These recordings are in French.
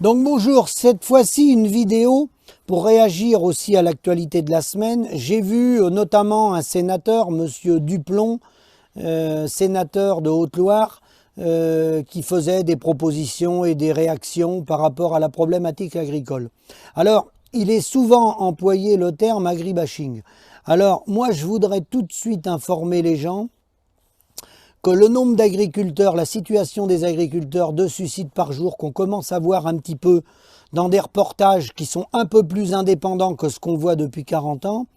Donc bonjour, cette fois-ci une vidéo pour réagir aussi à l'actualité de la semaine. J'ai vu notamment un sénateur, monsieur Duplon, sénateur de Haute-Loire, qui faisait des propositions et des réactions par rapport à la problématique agricole. Alors, il est souvent employé le terme agribashing. Alors, moi, je voudrais tout de suite informer les gens que le nombre d'agriculteurs, la situation des agriculteurs, 2 suicides par jour, qu'on commence à voir un petit peu dans des reportages qui sont un peu plus indépendants que ce qu'on voit depuis 40 ans,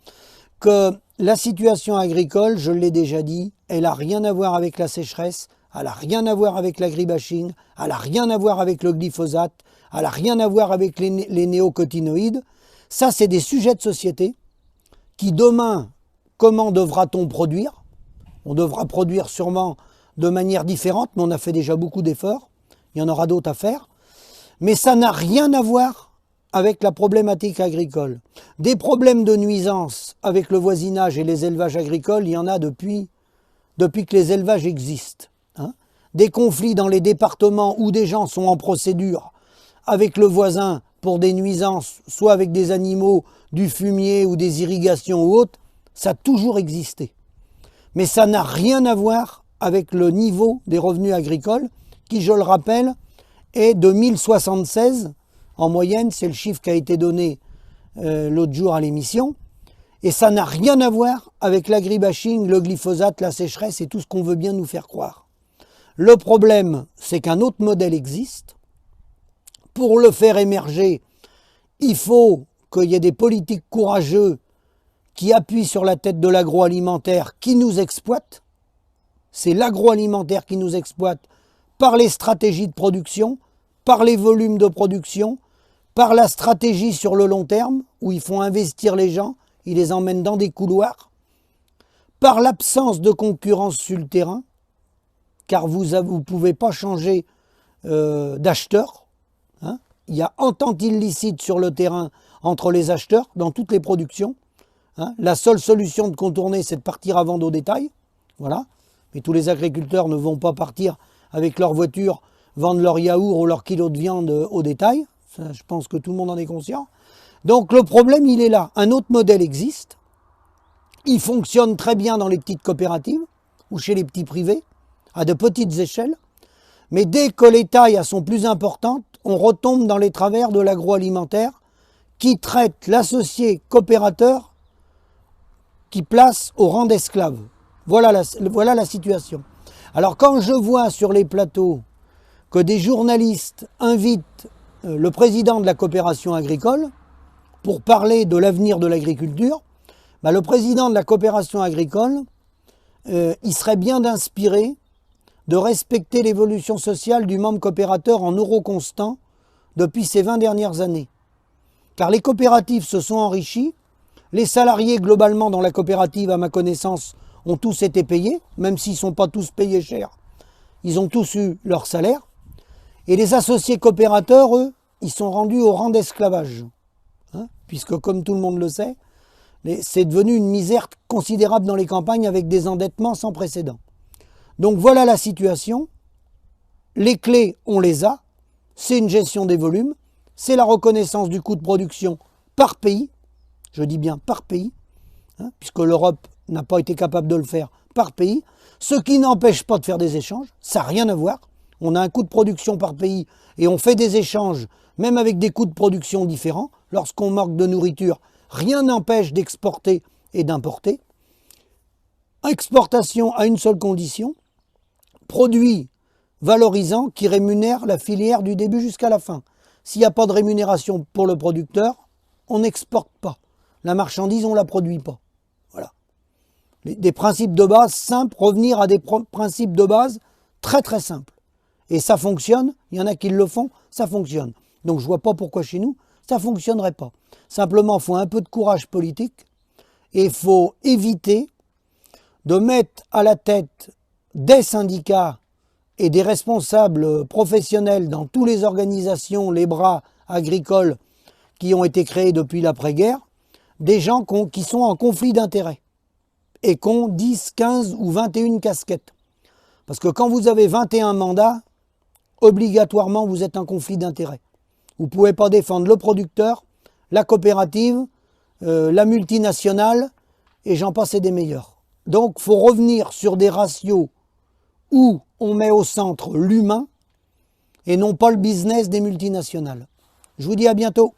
que la situation agricole, je l'ai déjà dit, elle n'a rien à voir avec la sécheresse, elle n'a rien à voir avec l'agribashing, elle n'a rien à voir avec le glyphosate, elle n'a rien à voir avec les néocotinoïdes. Ça, c'est des sujets de société qui demain, comment devra-t-on produire ? On devra produire sûrement de manière différente, mais on a fait déjà beaucoup d'efforts. Il y en aura d'autres à faire. Mais ça n'a rien à voir avec la problématique agricole. Des problèmes de nuisance avec le voisinage et les élevages agricoles, il y en a depuis que les élevages existent. Des conflits dans les départements où des gens sont en procédure avec le voisin pour des nuisances, soit avec des animaux, du fumier ou des irrigations ou autres, ça a toujours existé. Mais ça n'a rien à voir avec le niveau des revenus agricoles qui, je le rappelle, est de 1076 en moyenne. C'est le chiffre qui a été donné l'autre jour à l'émission. Et ça n'a rien à voir avec l'agribashing, le glyphosate, la sécheresse et tout ce qu'on veut bien nous faire croire. Le problème, c'est qu'un autre modèle existe. Pour le faire émerger, il faut qu'il y ait des politiques courageux qui appuie sur la tête de l'agroalimentaire qui nous exploite. C'est l'agroalimentaire qui nous exploite par les stratégies de production, par les volumes de production, par la stratégie sur le long terme, où ils font investir les gens, ils les emmènent dans des couloirs, par l'absence de concurrence sur le terrain, car vous ne pouvez pas changer d'acheteur. Il y a entente illicite sur le terrain entre les acheteurs dans toutes les productions. La seule solution de contourner, c'est de partir à vendre au détail. Voilà. Mais tous les agriculteurs ne vont pas partir avec leur voiture, vendre leur yaourt ou leur kilo de viande au détail. Ça, je pense que tout le monde en est conscient. Donc le problème, il est là. Un autre modèle existe. Il fonctionne très bien dans les petites coopératives ou chez les petits privés, à de petites échelles. Mais dès que les tailles sont plus importantes, on retombe dans les travers de l'agroalimentaire qui traite l'associé coopérateur qui place au rang d'esclave. Voilà la situation. Alors quand je vois sur les plateaux que des journalistes invitent le président de la coopération agricole pour parler de l'avenir de l'agriculture, le président de la coopération agricole, il serait bien d'inspirer de respecter l'évolution sociale du membre coopérateur en euros constants depuis ces 20 dernières années. Car les coopératives se sont enrichies. Les salariés, globalement, dans la coopérative, à ma connaissance, ont tous été payés, même s'ils ne sont pas tous payés cher. Ils ont tous eu leur salaire. Et les associés coopérateurs, eux, ils sont rendus au rang d'esclavage. Puisque, comme tout le monde le sait, c'est devenu une misère considérable dans les campagnes avec des endettements sans précédent. Donc voilà la situation. Les clés, on les a. C'est une gestion des volumes. C'est la reconnaissance du coût de production par pays. Je dis bien par pays, puisque l'Europe n'a pas été capable de le faire par pays, ce qui n'empêche pas de faire des échanges, ça n'a rien à voir. On a un coût de production par pays et on fait des échanges, même avec des coûts de production différents. Lorsqu'on manque de nourriture, rien n'empêche d'exporter et d'importer. Exportation à une seule condition, produit valorisant qui rémunère la filière du début jusqu'à la fin. S'il n'y a pas de rémunération pour le producteur, on n'exporte pas. La marchandise, on ne la produit pas. Voilà. Des principes de base simples, revenir à des principes de base très très simples. Et ça fonctionne, il y en a qui le font, ça fonctionne. Donc je ne vois pas pourquoi chez nous, ça ne fonctionnerait pas. Simplement, il faut un peu de courage politique et il faut éviter de mettre à la tête des syndicats et des responsables professionnels dans toutes les organisations, les bras agricoles qui ont été créés depuis l'après-guerre, des gens qui sont en conflit d'intérêts et qui ont 10, 15 ou 21 casquettes. Parce que quand vous avez 21 mandats, obligatoirement vous êtes en conflit d'intérêts. Vous ne pouvez pas défendre le producteur, la coopérative, la multinationale, et j'en passe et des meilleurs. Donc, il faut revenir sur des ratios où on met au centre l'humain et non pas le business des multinationales. Je vous dis à bientôt.